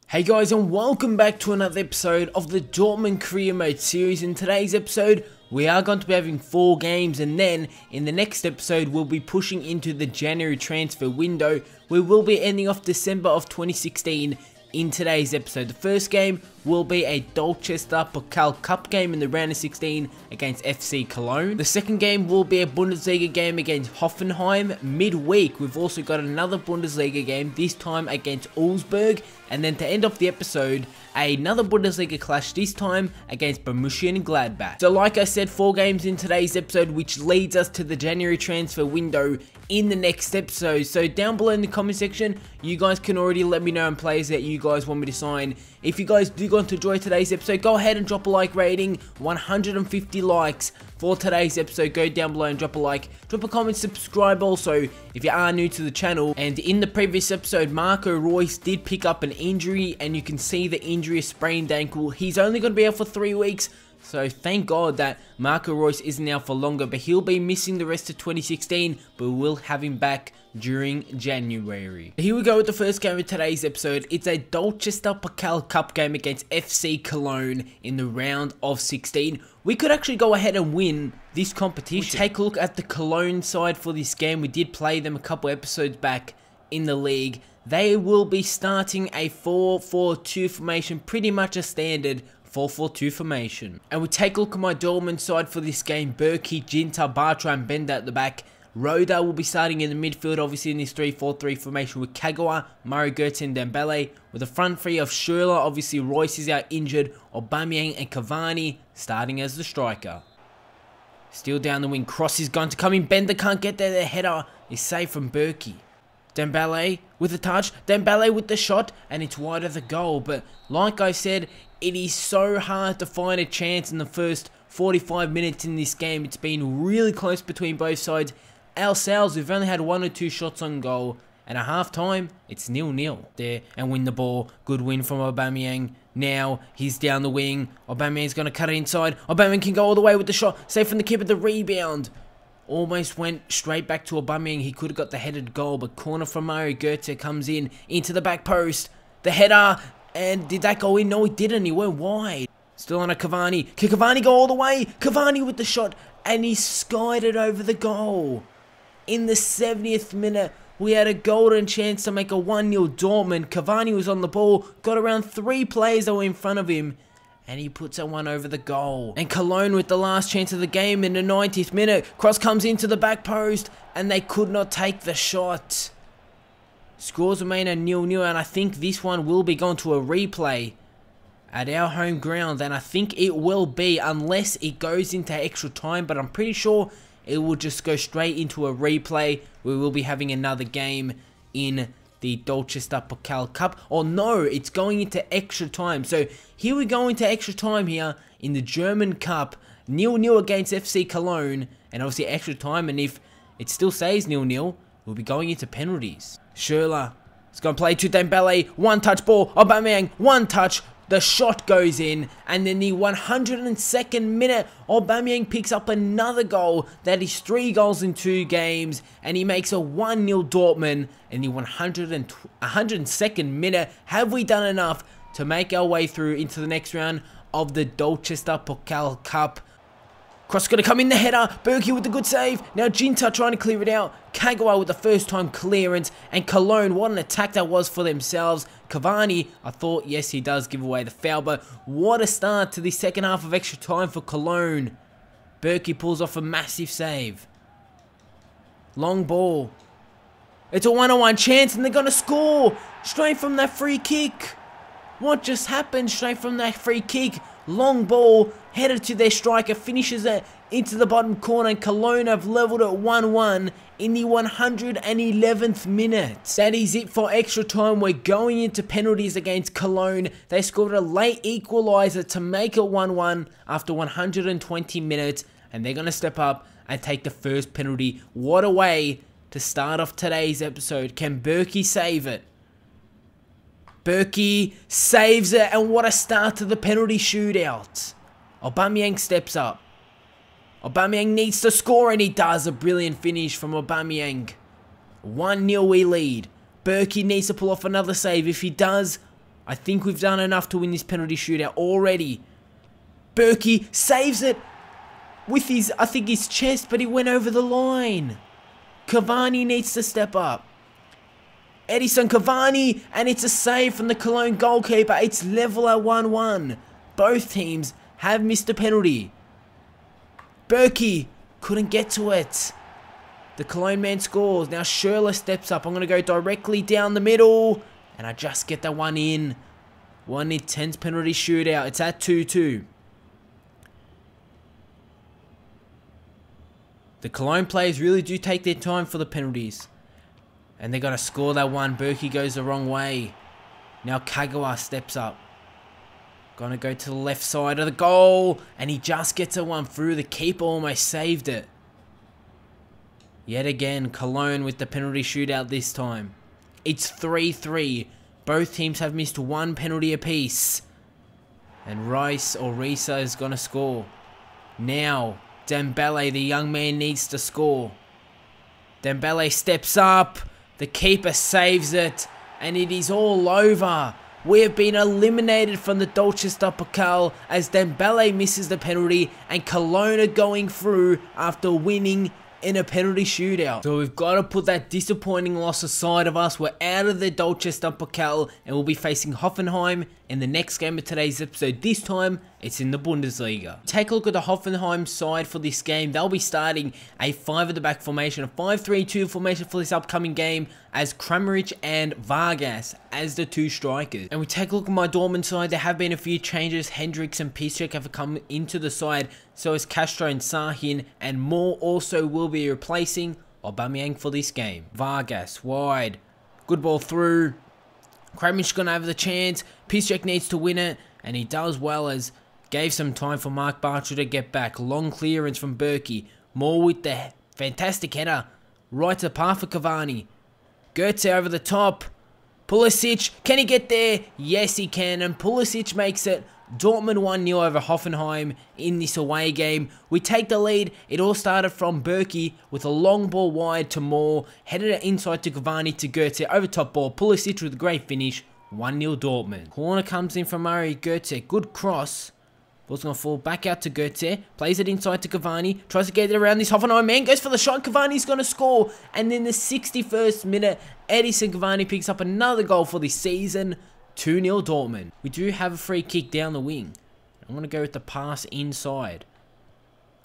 Hey guys, and welcome back to another episode of the Dortmund Career Mode series. In today's episode, we are going to be having 4 games, and then in the next episode we'll be pushing into the January transfer window. We will be ending off December of 2016 in today's episode. The first game will be a Dortmund Pokal Cup game in the round of 16 against FC Cologne. The second game will be a Bundesliga game against Hoffenheim. Midweek, we've also got another Bundesliga game, this time against Augsburg. And then to end off the episode, another Bundesliga clash, this time against Borussia Gladbach. So like I said, 4 games in today's episode, which leads us to the January transfer window in the next episode. So down below in the comment section, you guys can already let me know on players that you guys want me to sign. If you guys do want to enjoy today's episode, go ahead and drop a like rating. 150 likes for today's episode. Go down below and drop a like, drop a comment, subscribe also if you are new to the channel. And in the previous episode, Marco Reus did pick up an injury, and you can see the injury, a sprained ankle. He's only going to be out for 3 weeks. So thank God that Marco Reus isn't out for longer, but he'll be missing the rest of 2016, but we will have him back during January. Here we go with the first game of today's episode. It's a Dortmund Pokal Cup game against FC Cologne in the round of 16. We could actually go ahead and win this competition. We'll take a look at the Cologne side for this game. We did play them a couple episodes back in the league. They will be starting a 4-4-2 formation, pretty much a standard 4-4-2 formation. And we take a look at my Dortmund side for this game. Berkey, Ginter, Bartra and Bender at the back. Roda will be starting in the midfield, obviously in this 3-4-3 formation with Kagawa, Murray, Goetze and Dembele. With a front three of Schürrle, obviously Royce is out injured, Aubameyang and Cavani starting as the striker. Still down the wing, cross is going to come in, Bender can't get there, the header is saved from Berkey. Dembele with the touch, Dembele with the shot, and it's wide of the goal. But like I said, it is so hard to find a chance in the first 45 minutes in this game. It's been really close between both sides. Ourselves, we've only had 1 or 2 shots on goal, and at half time, it's 0-0 there, and win the ball. Good win from Aubameyang. Now, he's down the wing. Aubameyang's going to cut it inside. Aubameyang can go all the way with the shot. Safe from the keeper, the rebound. Almost went straight back to Aubameyang. He could have got the headed goal, but corner from Mario Goetze comes in, into the back post. The header, and did that go in? No, it didn't. He went wide. Still on a Cavani. Can Cavani go all the way? Cavani with the shot, and he skied it over the goal. In the 70th minute, we had a golden chance to make a 1-0 Dortmund. Cavani was on the ball, got around 3 players that were in front of him, and he puts that one over the goal. And Cologne with the last chance of the game in the 90th minute. Cross comes into the back post, and they could not take the shot. Scores remain a 0-0, and I think this one will be going to a replay at our home ground, and I think it will be, unless it goes into extra time, but I'm pretty sure it will just go straight into a replay. We will be having another game in the Dortmund Pokal Cup. Or no, it's going into extra time. So here we go into extra time here in the German Cup. 0-0 against FC Cologne, and obviously extra time, and if it still stays 0-0, we'll be going into penalties. Schürrle is going to play to Dembele. 1-touch ball. Aubameyang, 1 touch. The shot goes in, and then the 102nd minute, Aubameyang picks up another goal. That is 3 goals in 2 games, and he makes a 1-0 Dortmund in the 102nd minute. Have we done enough to make our way through into the next round of the Dortmund Pokal Cup? Cross going to come in, the header. Berkey with the good save. Now Ginter trying to clear it out. Kagawa with the first time clearance. And Cologne, what an attack that was for themselves. Cavani, I thought, yes, he does give away the foul, but what a start to the second half of extra time for Cologne. Berkey pulls off a massive save. Long ball. It's a 1-on-1 chance, and they're going to score straight from that free kick. What just happened straight from that free kick? Long ball, headed to their striker, finishes it into the bottom corner, and Cologne have leveled at 1-1 in the 111th minute. That is it for extra time. We're going into penalties against Cologne. They scored a late equaliser to make it 1-1 after 120 minutes, and they're going to step up and take the first penalty. What a way to start off today's episode. Can Berkey save it? Berkey saves it, and what a start to the penalty shootout. Aubameyang steps up. Aubameyang needs to score, and he does. A brilliant finish from Aubameyang. 1-0 we lead. Berkey needs to pull off another save. If he does, I think we've done enough to win this penalty shootout already. Berkey saves it with his, I think his chest, but he went over the line. Cavani needs to step up. Edison Cavani, and it's a save from the Cologne goalkeeper. It's level at 1-1. Both teams have missed a penalty. Berkey couldn't get to it. The Cologne man scores. Now Schürrle steps up. I'm going to go directly down the middle. And I just get that one in. One intense penalty shootout. It's at 2-2. The Cologne players really do take their time for the penalties. And they got to score that one. Berkey goes the wrong way. Now Kagawa steps up. Gonna go to the left side of the goal. And he just gets a one through. The keeper almost saved it. Yet again, Cologne with the penalty shootout this time. It's 3-3. Both teams have missed one penalty apiece. And Risa is gonna score. Now, Dembele, the young man, needs to score. Dembele steps up. The keeper saves it. And it is all over. We have been eliminated from the Dortmund Pokal as Dembele misses the penalty and Cologne are going through after winning in a penalty shootout. So we've got to put that disappointing loss aside of us. We're out of the Dortmund Pokal and we'll be facing Hoffenheim in the next game of today's episode. This time, it's in the Bundesliga. Take a look at the Hoffenheim side for this game. They'll be starting a 5 at the back formation, a 5-3-2 formation for this upcoming game as Kramaric and Vargas as the two strikers. And we take a look at my Dortmund side. There have been a few changes. Hendricks and Piszczek have come into the side. So is Castro and Sahin, and more also will be replacing Aubameyang for this game. Vargas wide. Good ball through. Kramaric gonna have the chance. Piszczek needs to win it, and he does well as gave some time for Mark Bartra to get back. Long clearance from Berkey. More with the fantastic header. Right to the path for Cavani. Goetze over the top. Pulisic, can he get there? Yes, he can, and Pulisic makes it. Dortmund 1-0 over Hoffenheim in this away game. We take the lead. It all started from Berkey with a long ball wide to Moore. Headed it inside to Cavani to Goetze. Over top ball. Pulisic with a great finish. 1-0 Dortmund. Corner comes in from Murray. Goetze. Good cross. Ball's going to fall back out to Goetze. Plays it inside to Cavani. Tries to get it around this Hoffenheim man. Goes for the shot. Cavani's going to score. And then the 61st minute, Edison Cavani picks up another goal for this season. 2-0 Dortmund. We do have a free kick down the wing. I'm going to go with the pass inside.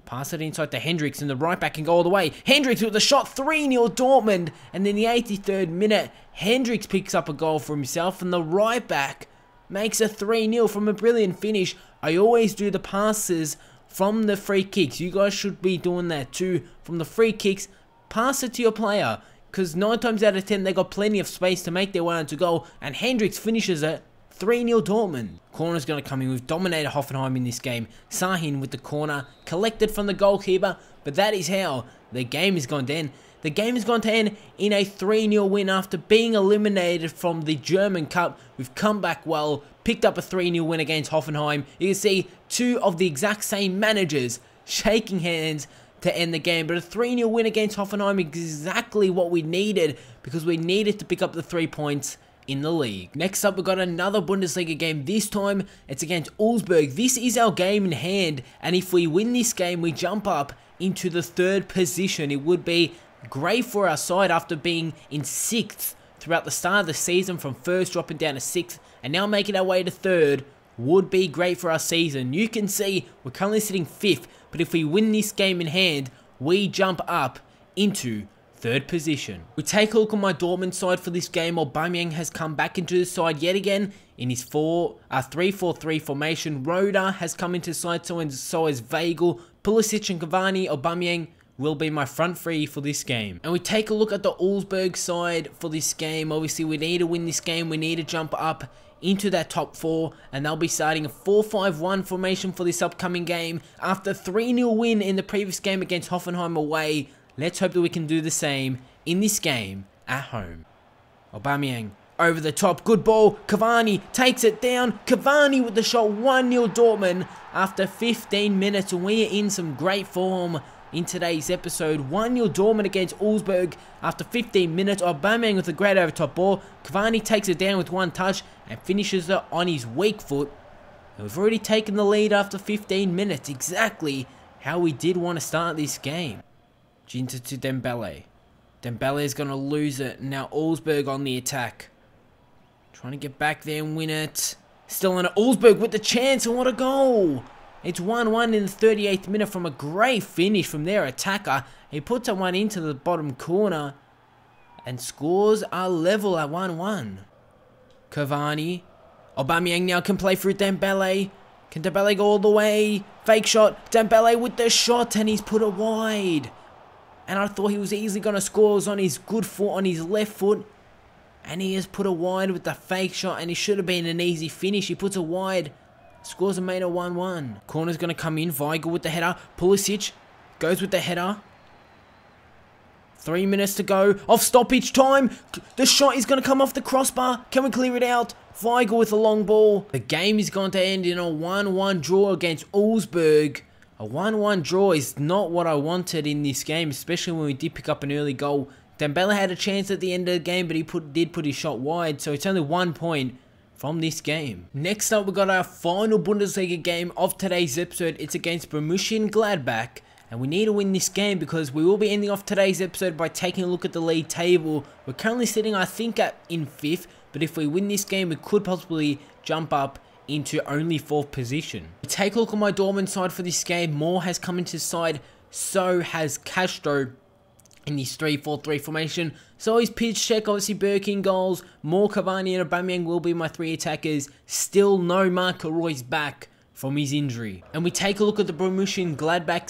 Pass it inside to Hendricks and the right back can go all the way. Hendricks with the shot. 3-0 Dortmund. And then the 83rd minute, Hendricks picks up a goal for himself and the right back makes a 3-0 from a brilliant finish. I always do the passes from the free kicks. You guys should be doing that too. From the free kicks, pass it to your player. Because 9 times out of 10, they got plenty of space to make their way onto goal. And Hendricks finishes it. 3-0 Dortmund. Corner's going to come in. We've dominated Hoffenheim in this game. Sahin with the corner. Collected from the goalkeeper. But that is how the game is going to end. The game is going to end in a 3-0 win after being eliminated from the German Cup. We've come back well. Picked up a 3-0 win against Hoffenheim. You can see 2 of the exact same managers shaking hands to end the game, but a 3-0 win against Hoffenheim is exactly what we needed because we needed to pick up the 3 points in the league. Next up, we've got another Bundesliga game. This time, it's against Augsburg. This is our game in hand, and if we win this game, we jump up into the 3rd position. It would be great for our side after being in 6th throughout the start of the season, from 1st dropping down to 6th, and now making our way to 3rd would be great for our season. You can see we're currently sitting 5th, but if we win this game in hand, we jump up into 3rd position. We take a look at my Dortmund side for this game. Aubameyang has come back into the side yet again in his 3-4-3 formation. Roda has come into the side, so has Weigl. Pulisic and Cavani. Aubameyang will be my front three for this game. And we take a look at the Augsburg side for this game. Obviously, we need to win this game. We need to jump up into that top 4, and they'll be starting a 4-5-1 formation for this upcoming game. After a 3-0 win in the previous game against Hoffenheim away, let's hope that we can do the same in this game at home. Aubameyang over the top, good ball, Cavani takes it down, Cavani with the shot, 1-0 Dortmund after 15 minutes, and we are in some great form in today's episode. 1-0 Dortmund against Augsburg after 15 minutes. Aubameyang with a great over top ball. Cavani takes it down with one touch and finishes it on his weak foot. And we've already taken the lead after 15 minutes. Exactly how we did want to start this game. Ginter to Dembele. Dembele is going to lose it. Now Augsburg on the attack. Trying to get back there and win it. Still on it. Augsburg with the chance, and what a goal. It's 1-1 in the 38th minute from a great finish from their attacker. He puts that one into the bottom corner and scores a level at 1-1. Cavani. Aubameyang now can play through Dembele. Can Dembele go all the way? Fake shot. Dembele with the shot, and he's put it wide. And I thought he was easily going to score. It was on his good foot, on his left foot. And he has put it wide with the fake shot, and it should have been an easy finish. He puts it wide. Scores and made it 1-1. Corner's going to come in. Weigl with the header. Pulisic goes with the header. 3 minutes to go. Off stoppage time. The shot is going to come off the crossbar. Can we clear it out? Weigl with a long ball. The game is going to end in a 1-1 draw against Augsburg. A 1-1 draw is not what I wanted in this game, especially when we did pick up an early goal. Dembele had a chance at the end of the game, but he did put his shot wide, so it's only 1 point from this game. Next up, we got our final Bundesliga game of today's episode. It's against Borussia Gladbach, and we need to win this game because we will be ending off today's episode by taking a look at the league table. We're currently sitting, I think, in 5th, but if we win this game, we could possibly jump up into only 4th position. Take a look at my Dortmund side for this game. Moore has come into side, so has Castro in this 3-4-3 formation. So is Piszczek, obviously Birkin goals. Moore, Cavani and Aubameyang will be my 3 attackers. Still no Marco Reus back from his injury. And we take a look at the Borussia Gladbach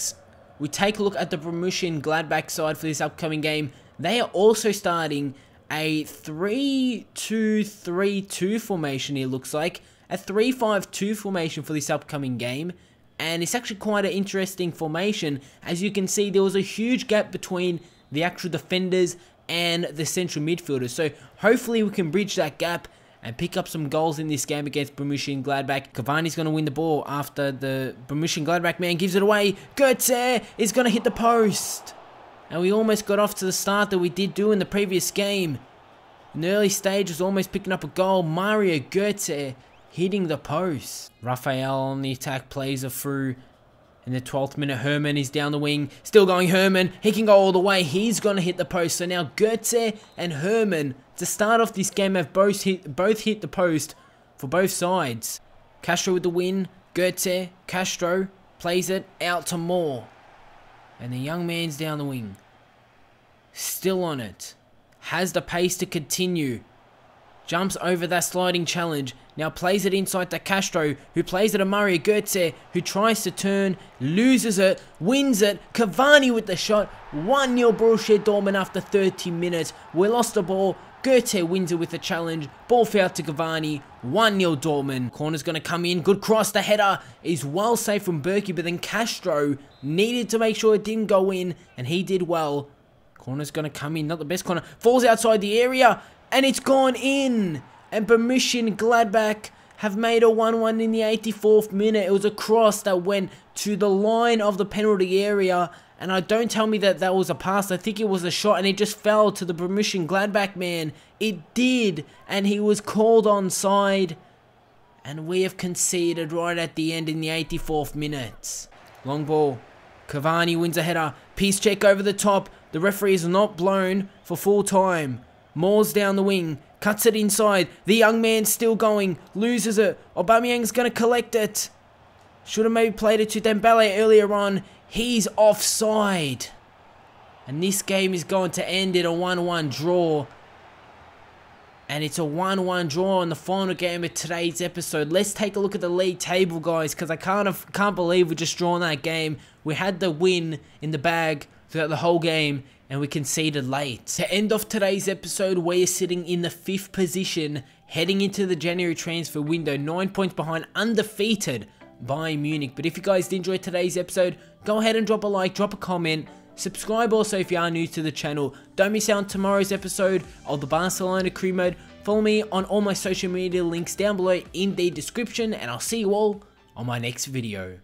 side for this upcoming game. They are also starting a 3-2-3-2 formation, it looks like. A 3-5-2 formation for this upcoming game. And it's actually quite an interesting formation. As you can see, there was a huge gap between the actual defenders and the central midfielders. So hopefully we can bridge that gap and pick up some goals in this game against Borussia Gladbach. Cavani's going to win the ball after the Borussia Gladbach man gives it away. Götze is going to hit the post. And we almost got off to the start that we did do in the previous game. In the early stages, almost picking up a goal. Mario Götze hitting the post. Raphael on the attack, plays it through. In the 12th minute, Herman is down the wing. Still going Herman. He can go all the way. He's going to hit the post. So now Götze and Herman, to start off this game, have both hit the post for both sides. Castro with the win. Götze, Castro, plays it out to Moore. And the young man's down the wing. Still on it. Has the pace to continue. Jumps over that sliding challenge. Now plays it inside to Castro, who plays it to Mario Götze, who tries to turn, loses it, wins it. Cavani with the shot. 1-0 Borussia Dortmund after 30 minutes. We lost the ball. Götze wins it with a challenge. Ball foul to Cavani. 1-0 Dortmund. Corner's going to come in. Good cross. The header is well safe from Berkey, but then Castro needed to make sure it didn't go in, and he did well. Corner's going to come in. Not the best corner. Falls outside the area. And it's gone in. And Borussia Gladbach have made a 1-1 in the 84th minute. It was a cross that went to the line of the penalty area. And don't tell me that that was a pass. I think it was a shot. And it just fell to the Borussia Gladbach man. It did. And he was called onside. And we have conceded right at the end in the 84th minute. Long ball. Cavani wins a header. Piszczek over the top. The referee is not blown for full time. Moore's down the wing, cuts it inside. The young man's still going, loses it. Aubameyang's going to collect it. Should have maybe played it to Dembele earlier on. He's offside. And this game is going to end in a 1-1 draw. And it's a 1-1 draw in the final game of today's episode. Let's take a look at the league table, guys, because I can't believe we just drawn that game. We had the win in the bag throughout the whole game, and we conceded late. To end off today's episode, we are sitting in the 5th position, heading into the January transfer window, 9 points behind undefeated Bayern Munich. But if you guys did enjoy today's episode, go ahead and drop a like, drop a comment, subscribe also if you are new to the channel. Don't miss out on tomorrow's episode of the Barcelona Career Mode. Follow me on all my social media links down below in the description, and I'll see you all on my next video.